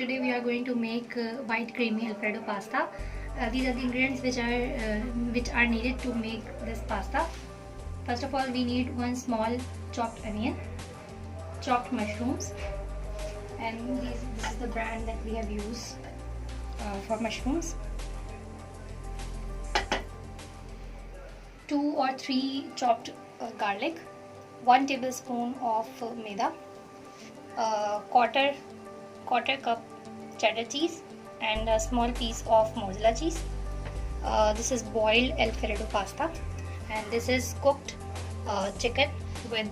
today we are going to make white creamy Alfredo pasta. These are the ingredients which are needed to make this pasta. First of all, we need one small chopped onion, chopped mushrooms, and this is the brand that we have used for mushrooms. 2 or 3 chopped garlic, 1 tablespoon of maida, quarter cup cheddar cheese, and a small piece of mozzarella cheese. This is boiled Alfredo pasta, and this is cooked chicken with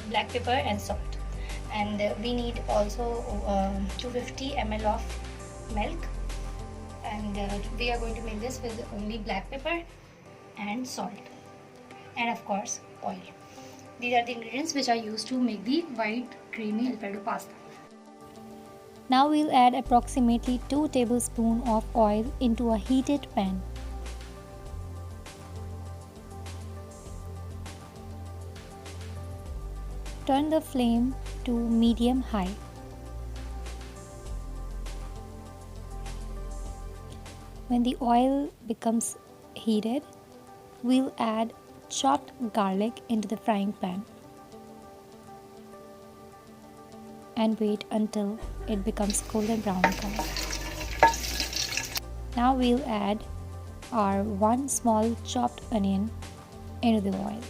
black pepper and salt. And we need also 250 ml of milk, and we are going to make this with only black pepper and salt, and of course oil. These are the ingredients which are used to make the white creamy Alfredo pasta. Now we'll add approximately 2 tablespoons of oil into a heated pan. Turn the flame to medium-high. When the oil becomes heated, we'll add chopped garlic into the frying pan and wait until it becomes golden brown color. Now we'll add our 1 small chopped onion into the oil.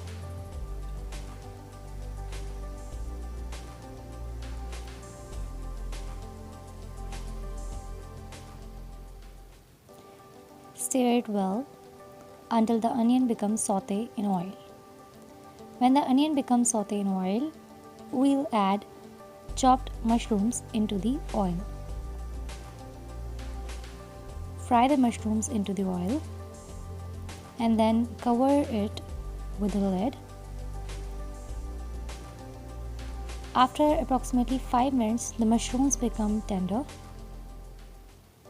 Stir it well until the onion becomes sauté in oil. When the onion becomes sauté in oil, we'll add chopped mushrooms into the oil. Fry the mushrooms into the oil and then cover it with a lid. After approximately 5 minutes, the mushrooms become tender.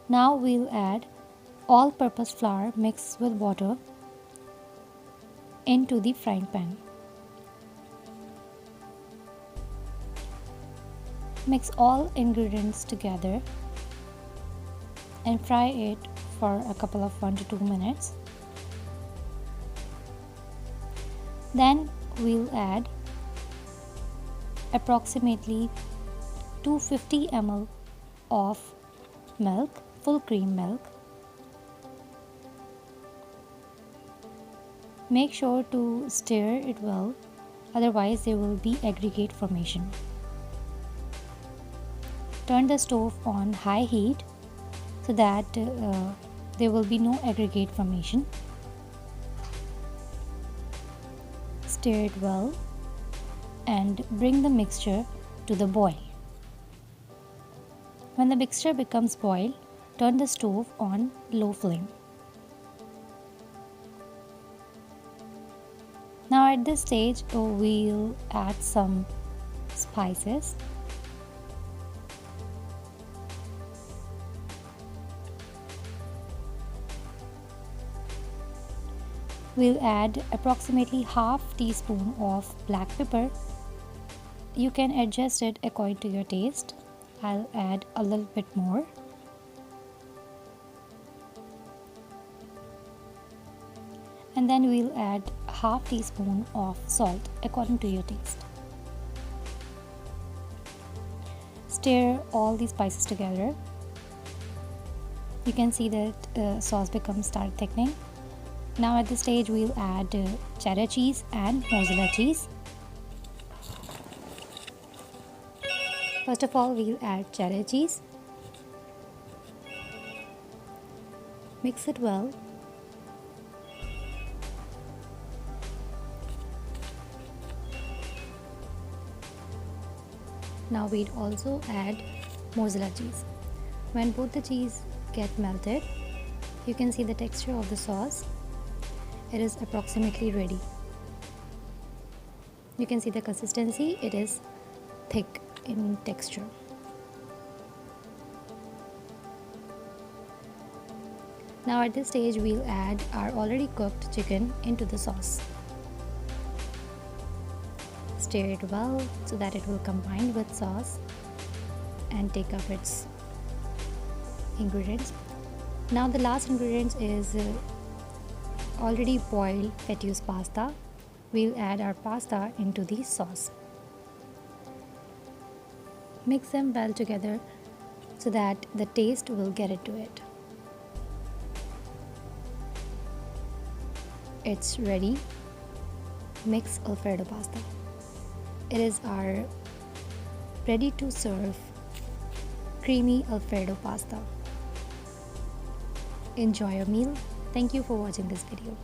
Now we'll add all-purpose flour mixed with water into the frying pan. Mix all ingredients together and fry it for a couple of 1 to 2 minutes. Then we'll add approximately 250 ml of milk, full cream milk. Make sure to stir it well, otherwise there will be aggregate formation. Turn the stove on high heat so that there will be no aggregate formation. Stir it well and bring the mixture to the boil. When the mixture becomes boiled, turn the stove on low flame. Now at this stage, we'll add some spices. We'll add approximately half teaspoon of black pepper. You can adjust it according to your taste. I'll add a little bit more. And then we'll add half teaspoon of salt according to your taste. Stir all these spices together. You can see that sauce start thickening. Now at this stage we'll add cheddar cheese and mozzarella cheese. First of all, we'll add cheddar cheese. Mix it well. Now we'd also add mozzarella cheese. When both the cheese get melted, you can see the texture of the sauce. It is approximately ready. You can see the consistency, it is thick in texture. Now at this stage we'll add our already cooked chicken into the sauce. Stir it well so that it will combine with sauce and take up its ingredients. Now the last ingredient is already boiled fettuccine pasta. We'll add our pasta into the sauce. Mix them well together so that the taste will get into it. It's ready. Mixed Alfredo pasta. It is our ready to serve creamy Alfredo pasta. Enjoy your meal. Thank you for watching this video.